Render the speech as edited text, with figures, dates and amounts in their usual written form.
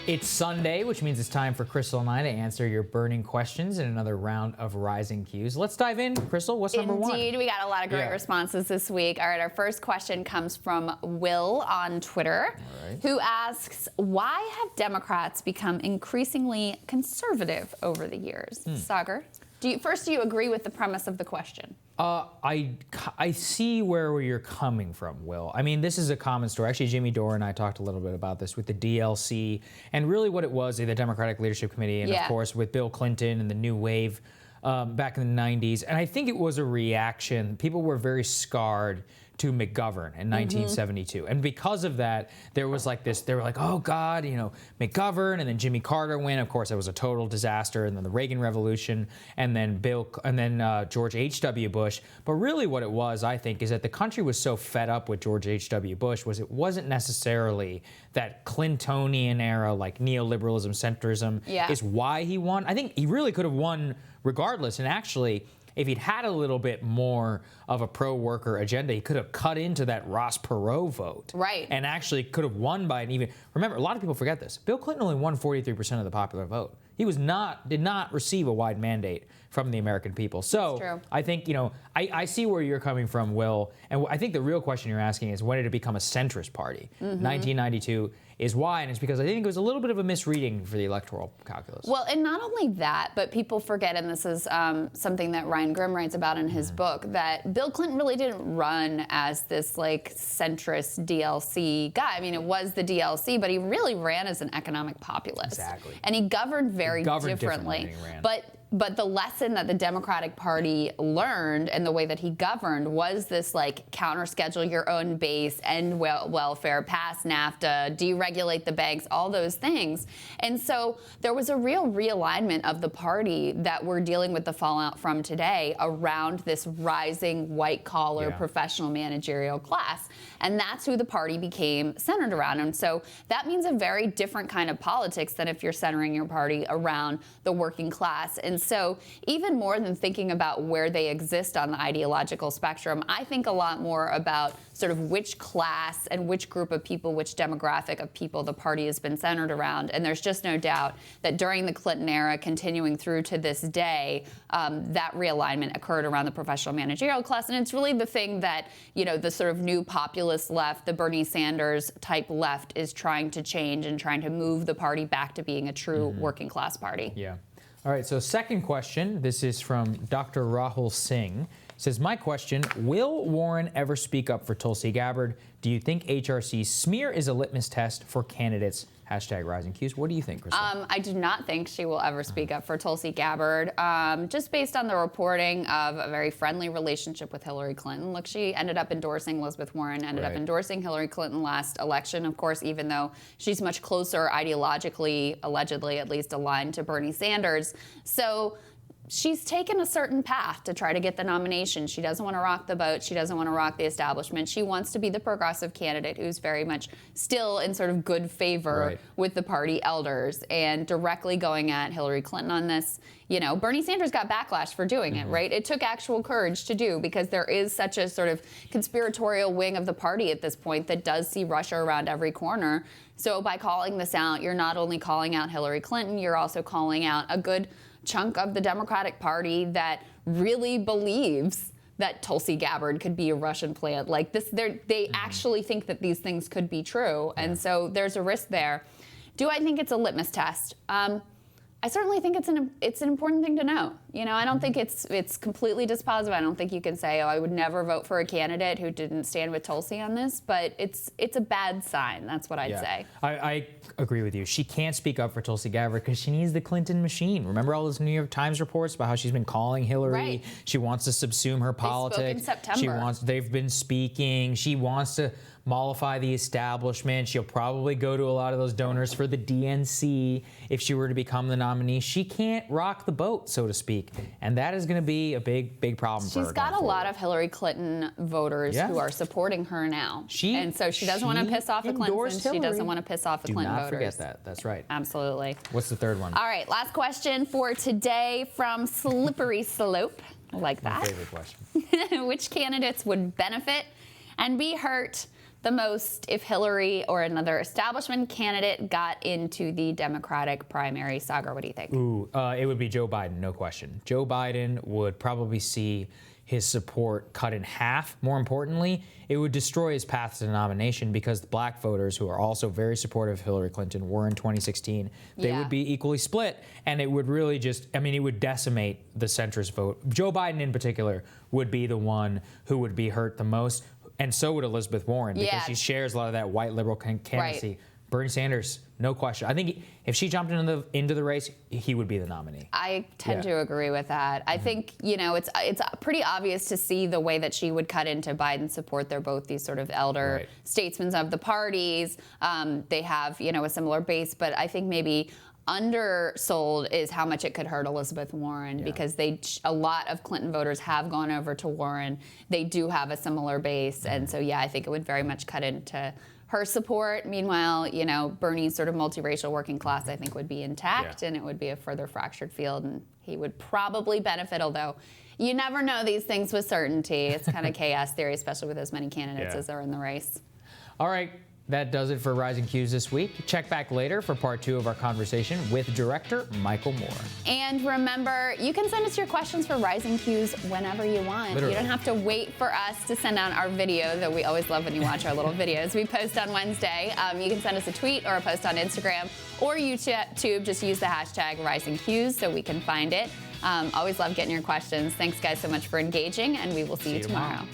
It's Sunday, which means it's time for Krystal and I to answer your burning questions in another round of Rising Qs. Let's dive in. Krystal, what's number one? Indeed, we got a lot of great responses this week. All right, our first question comes from Will on Twitter, who asks, why have Democrats become increasingly conservative over the years? Saagar, do you agree with the premise of the question? I see where you're coming from, Will. I mean, this is a common story. Actually, Jimmy Dore and I talked a little bit about this with the DLC and really what it was, the Democratic Leadership Committee, and of course with Bill Clinton and the New Wave back in the 90s. And I think it was a reaction. People were very scarred to McGovern in 1972. And because of that, there was like this, they were like, oh God, you know, McGovern, and then Jimmy Carter went. Of course, it was a total disaster, and then the Reagan Revolution, and then George H.W. Bush. But really what it was, I think, is that the country was so fed up with George H.W. Bush it wasn't necessarily that Clintonian era, like neoliberalism, centrism, is why he won. I think he really could have won regardless. And actually, if he'd had a little bit more of a pro-worker agenda, he could have cut into that Ross Perot vote. Right. And actually could have won by an even... Remember, a lot of people forget this. Bill Clinton only won 43% of the popular vote. He did not receive a wide mandate from the American people. So I think, I see where you're coming from, Will. And I think the real question you're asking is, when did it become a centrist party? 1992 is why, and it's because I think it was a little bit of a misreading for the electoral calculus. Well, and not only that, but people forget, and this is something that Ryan Grimm writes about in his book, that Bill Clinton really didn't run as this like centrist DLC guy. I mean, it was the DLC, but he really ran as an economic populist. Exactly. And he governed very differently. But the lesson that the Democratic Party learned and the way that he governed was this like counter-schedule your own base, end welfare, pass NAFTA, deregulate the banks, all those things. And so there was a real realignment of the party that we're dealing with the fallout from today around this rising white-collar professional managerial class. And that's who the party became centered around. And so that means a very different kind of politics than if you're centering your party around the working class. And so even more than thinking about where they exist on the ideological spectrum, I think a lot more about sort of which class and which group of people, which demographic of people the party has been centered around. And there's just no doubt that during the Clinton era, continuing through to this day, that realignment occurred around the professional managerial class. And it's really the thing that, the sort of new populist left, the Bernie Sanders type left, is trying to change and trying to move the party back to being a true working class party. Yeah. All right, so second question. This is from Dr. Rahul Singh. It says, my question, will Warren ever speak up for Tulsi Gabbard? Do you think HRC's smear is a litmus test for candidates? #Rising Qs. What do you think, Krystal? I do not think she will ever speak up for Tulsi Gabbard, just based on the reporting of a very friendly relationship with Hillary Clinton. Look, she ended up endorsing Elizabeth Warren, ended up endorsing Hillary Clinton last election, of course, even though she's much closer ideologically, allegedly at least, aligned to Bernie Sanders. So she's taken a certain path to try to get the nomination. She doesn't want to rock the boat. She doesn't want to rock the establishment. She wants to be the progressive candidate who's very much still in sort of good favor with the party elders, and directly going at Hillary Clinton on this. Bernie Sanders got backlash for doing it, right? It took actual courage to do, because there is such a sort of conspiratorial wing of the party at this point that does see Russia around every corner. So by calling this out, you're not only calling out Hillary Clinton, you're also calling out a good chunk of the Democratic Party that really believes that Tulsi Gabbard could be a Russian plant. Like this, they actually think that these things could be true, and so there's a risk there. Do I think it's a litmus test? I certainly think it's an important thing to know. I don't think it's completely dispositive. I don't think you can say, oh, I would never vote for a candidate who didn't stand with Tulsi on this, but it's a bad sign. That's what I'd say. I agree with you. She can't speak up for Tulsi Gabbard because she needs the Clinton machine. Remember all those New York Times reports about how she's been calling Hillary? She wants to subsume her politics. They spoke in September. They've been speaking. She wants to mollify the establishment. She'll probably go to a lot of those donors for the DNC if she were to become the nominee. She can't rock the boat, so to speak, and that is going to be a big problem for her. She's got a lot of Hillary Clinton voters who are supporting her now, and so she doesn't want to piss off the Clintons. She doesn't want to piss off the Clinton voters. Do not forget that. That's right. Absolutely. What's the third one? All right, last question for today from Slippery Slope. I like that. My favorite question. Which candidates would benefit and be hurt the most if Hillary or another establishment candidate got into the Democratic primary? Saagar, what do you think? Ooh, it would be Joe Biden, no question. Joe Biden would probably see his support cut in half. More importantly, it would destroy his path to the nomination because the black voters, who are also very supportive of Hillary Clinton, were in 2016. They would be equally split, and it would really just, I mean, it would decimate the centrist vote. Joe Biden in particular would be the one who would be hurt the most, and so would Elizabeth Warren, because she shares a lot of that white liberal candidacy. Right. Bernie Sanders, no question. I think if she jumped into the race, he would be the nominee. I tend to agree with that. I think, you know, it's pretty obvious to see the way that she would cut into Biden's support. They're both these sort of elder statesmen of the parties. They have, you know, a similar base, but I think maybe undersold is how much it could hurt Elizabeth Warren, because a lot of Clinton voters have gone over to Warren. They do have a similar base, and so I think it would very much cut into her support. Meanwhile, you know, Bernie's sort of multiracial working class, I think, would be intact, and it would be a further fractured field, and he would probably benefit, although you never know these things with certainty. It's kind of chaos theory, especially with as many candidates as are in the race. All right. That does it for Rising Q's this week. Check back later for part 2 of our conversation with director Michael Moore. And remember, you can send us your questions for Rising Q's whenever you want. Literally. You don't have to wait for us to send out our video, though we always love when you watch our little videos we post on Wednesday. You can send us a tweet or a post on Instagram or YouTube. Just use the hashtag Rising Q's so we can find it. Always love getting your questions. Thanks, guys, so much for engaging, and we will see you tomorrow.